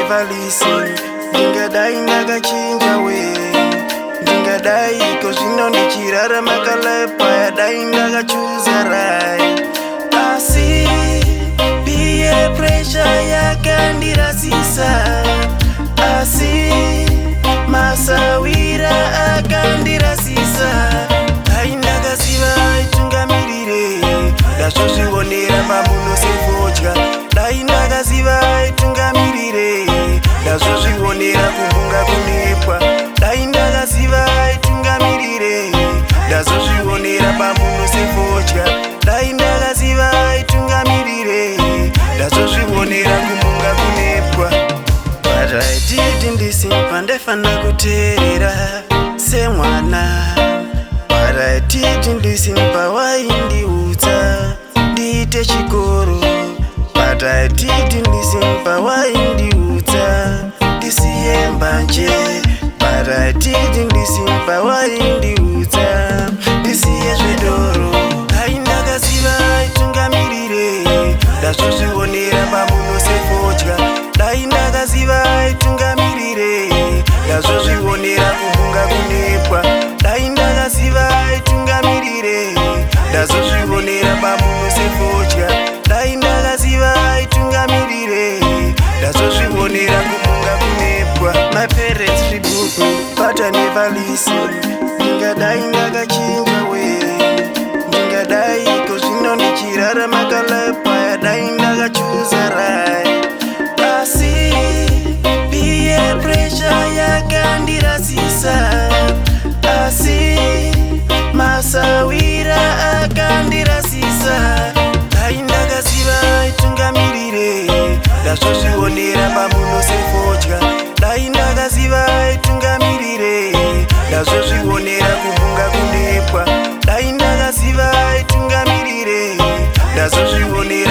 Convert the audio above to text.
nevalisi ndingadai ndakachinja we ndingadai ko zvino ndichirarama kalife yadai ndakachuza rai asi peer pressure yakandirasisa asi masawira akandirasisa dai ndakaziva itungamirire ndazvozvionera pamunosefodya dai ndakaziva itungamirire ndazvozvionera kumunga kunepwa dai ndakaziva itungamirire ndazvozvionera pamunosefodya dai ndakaziva itungamirire ndazvozvionera kumunga kunepwa but I didn't ndisimba ndefana kuteerera semwana but I didn't ndisimba waindiudza ndiite chikoro but I didn't ndisimba waindiudza ndisiye mbanje but I didn't ndisimba waindiudza ndisiye zvedoro dai ndakaziva itungamirire ndazvozvionera pamunosefodya dai ndakaziva itungamirire ndazvozvionera kumunga kunepwa dai ndakaziva itungamirire ndazvozvionera pamunosefodya dai ndakaziva itungamirire ndazvozvionera kumunga kunepwa my parents rebuke me but I never listen ndingadai ndakachinja we ndingadai ko zvino ndichirarama kalife yadai ndakachuza rai asi peer pressure yakandirasisa asi masawira akandirasisa dai ndakaziva itungamirire ndazvozvionera pamunosefodya dai ndakaziva itungamirire ndazvozvionera kumunga kunepwa dai ndakaziva itungamirire ndazvozvionera